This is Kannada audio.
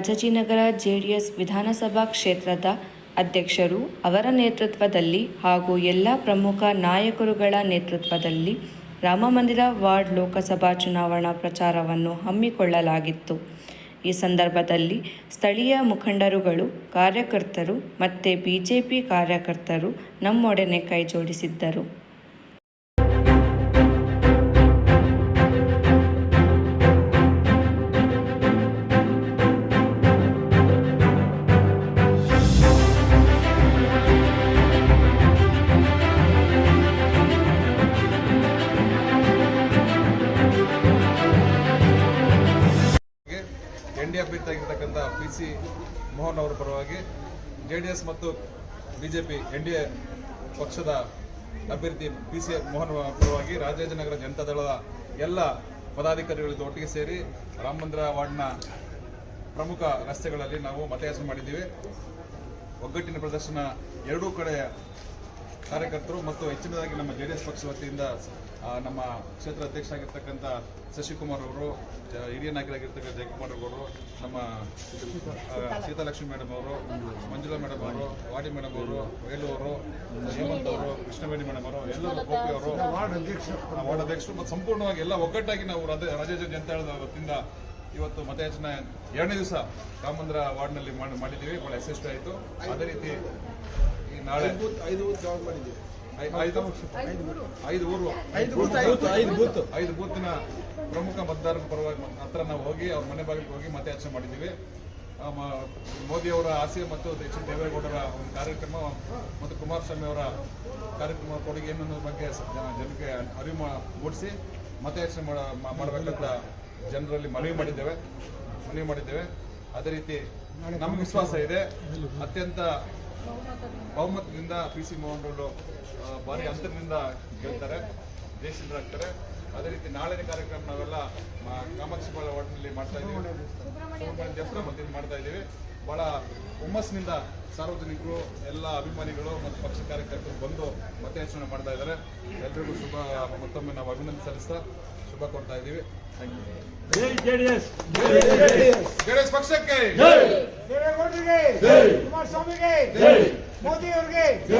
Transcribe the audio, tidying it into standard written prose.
ರಾಜಾಜಿನಗರ ಜೆಡಿಎಸ್ ವಿಧಾನಸಭಾ ಕ್ಷೇತ್ರದ ಅಧ್ಯಕ್ಷರು ಅವರ ನೇತೃತ್ವದಲ್ಲಿ ಹಾಗೂ ಎಲ್ಲ ಪ್ರಮುಖ ನಾಯಕರುಗಳ ನೇತೃತ್ವದಲ್ಲಿ ರಾಮಮಂದಿರ ವಾರ್ಡ್ ಲೋಕಸಭಾ ಚುನಾವಣಾ ಪ್ರಚಾರವನ್ನು ಹಮ್ಮಿಕೊಳ್ಳಲಾಗಿತ್ತು. ಈ ಸಂದರ್ಭದಲ್ಲಿ ಸ್ಥಳೀಯ ಮುಖಂಡರುಗಳು, ಕಾರ್ಯಕರ್ತರು ಮತ್ತು ಬಿಜೆಪಿ ಕಾರ್ಯಕರ್ತರು ನಮ್ಮೊಡನೆ ಕೈಜೋಡಿಸಿದ್ದರು. ಎನ್ಡಿಎ ಅಭ್ಯರ್ಥಿಯಾಗಿರ್ತಕ್ಕಂಥ PC ಮೋಹನ್ ಅವರ ಪರವಾಗಿ JDS ಮತ್ತು ಬಿಜೆಪಿ ಎನ್ಡಿಎ ಪಕ್ಷದ ಅಭ್ಯರ್ಥಿ PC ಮೋಹನ್ ಪರವಾಗಿ ರಾಜಾಜಿನಗರ ಜನತಾದಳದ ಎಲ್ಲ ಪದಾಧಿಕಾರಿಗಳು ಒಟ್ಟಿಗೆ ಸೇರಿ ರಾಮಮಂದಿರ ವಾರ್ಡ್ನ ಪ್ರಮುಖ ರಸ್ತೆಗಳಲ್ಲಿ ನಾವು ಮತಯಾಚನೆ ಮಾಡಿದ್ದೀವಿ. ಒಗ್ಗಟ್ಟಿನ ಪ್ರದರ್ಶನ ಎರಡೂ ಕಡೆ ಕಾರ್ಯಕರ್ತರು ಮತ್ತು ಹೆಚ್ಚಿನದಾಗಿ ನಮ್ಮ JDS ಪಕ್ಷ ವತಿಯಿಂದ ನಮ್ಮ ಕ್ಷೇತ್ರ ಅಧ್ಯಕ್ಷರಾಗಿರ್ತಕ್ಕಂಥ ಶಶಿಕುಮಾರ್ ಅವರು, ಹಿರಿಯ ನಾಯಕರಾಗಿರ್ತಕ್ಕಂಥ ಜಯಕುಮಾರ್ ಅವರು, ನಮ್ಮ ಸೀತಾಲಕ್ಷ್ಮಿ ಮೇಡಮ್ ಅವರು, ಮಂಜುಳಾ ಮೇಡಮ್ ಅವರು, ವಾಡಿ ಮೇಡಮ್ ಅವರು, ವೇಲು ಅವರು, ಹೇಮಂತ್ ಅವರು, ಕೃಷ್ಣವೇಣಿ ಮೇಡಮ್ ಅವರು, ಎಲ್ಲರೂ ಗೋಪಿ ಅವರು, ವಾರ್ಡ್ ಅಧ್ಯಕ್ಷರು ಮತ್ತು ಸಂಪೂರ್ಣವಾಗಿ ಎಲ್ಲ ಒಗ್ಗಟ್ಟಾಗಿ ನಾವು ರಾಜಾಜಿನಗರ ಜನತಾದಳದ ವತಿಯಿಂದ ಇವತ್ತು ಮತಯಾಚನೆ ಎರಡನೇ ದಿವಸ ರಾಮಮಂದಿರ ವಾರ್ಡ್ನಲ್ಲಿ ಮಾಡಿದ್ದೀವಿ. ಬಹಳ ಯಶಸ್ವಿ ಆಯಿತು. ಅದೇ ರೀತಿ ಈ ನಾಳೆ ಐದು ಬೂತಿನ ಪ್ರಮುಖ ಮತದಾರರ ಪರವಾಗಿ ಹತ್ರ ನಾವು ಹೋಗಿ ಅವ್ರ ಮನೆ ಬಾಗಿಲಿಗೆ ಹೋಗಿ ಮತಯಾಚನೆ ಮಾಡಿದ್ದೀವಿ. ಮೋದಿಯವರ ಆಸೆ ಮತ್ತು ದೇವೇಗೌಡರ ಒಂದು ಕಾರ್ಯಕ್ರಮ ಮತ್ತು ಕುಮಾರಸ್ವಾಮಿ ಅವರ ಕಾರ್ಯಕ್ರಮ ಕೊಡುಗೆ ಅನ್ನೋದ್ರ ಬಗ್ಗೆ ಜನಕ್ಕೆ ಅರಿವು ಮೂಡಿಸಿ ಮತಯಾಚನೆ ಮಾಡಬೇಕಂತ ಜನರಲ್ಲಿ ಮನವಿ ಮಾಡಿದ್ದೇವೆ. ಅದೇ ರೀತಿ ನಮ್ಗೆ ವಿಶ್ವಾಸ ಇದೆ, ಅತ್ಯಂತ ಬಹುಮತದಿಂದ PC ಮೋಹನ್ ಅವರು ಭಾರಿ ಅಂತರದಿಂದ ಗೆಲ್ತಾರೆ, ದೇಶದಿಂದಾಗ್ತಾರೆ. ಅದೇ ರೀತಿ ನಾಳಿನ ಕಾರ್ಯಕ್ರಮ ನಾವೆಲ್ಲ ಕಾಮಾಕ್ಷಿ ವಾರ್ಡ್ನಲ್ಲಿ ಮಾಡ್ತಾ ಇದ್ದೀವಿ. ಬಹಳ ಹುಮ್ಮಸ್ಸಿನಿಂದ ಸಾರ್ವಜನಿಕರು, ಎಲ್ಲ ಅಭಿಮಾನಿಗಳು ಮತ್ತು ಪಕ್ಷ ಕಾರ್ಯಕರ್ತರು ಬಂದು ಮತಯಾಚನೆ ಮಾಡ್ತಾ ಇದ್ದಾರೆ. ಎಲ್ರಿಗೂ ಮತ್ತೊಮ್ಮೆ ನಾವು ಅಭಿನಂದನೆ ಸಲ್ಲಿಸ್ತಾ ಶುಭ ಕೊಡ್ತಾ ಇದ್ದೀವಿ. JDS ಪಕ್ಷಕ್ಕೆ, ದೇವೇಗೌಡರಿಗೆ, ಕುಮಾರಸ್ವಾಮಿಗೆ, ಮೋದಿ ಅವರಿಗೆ.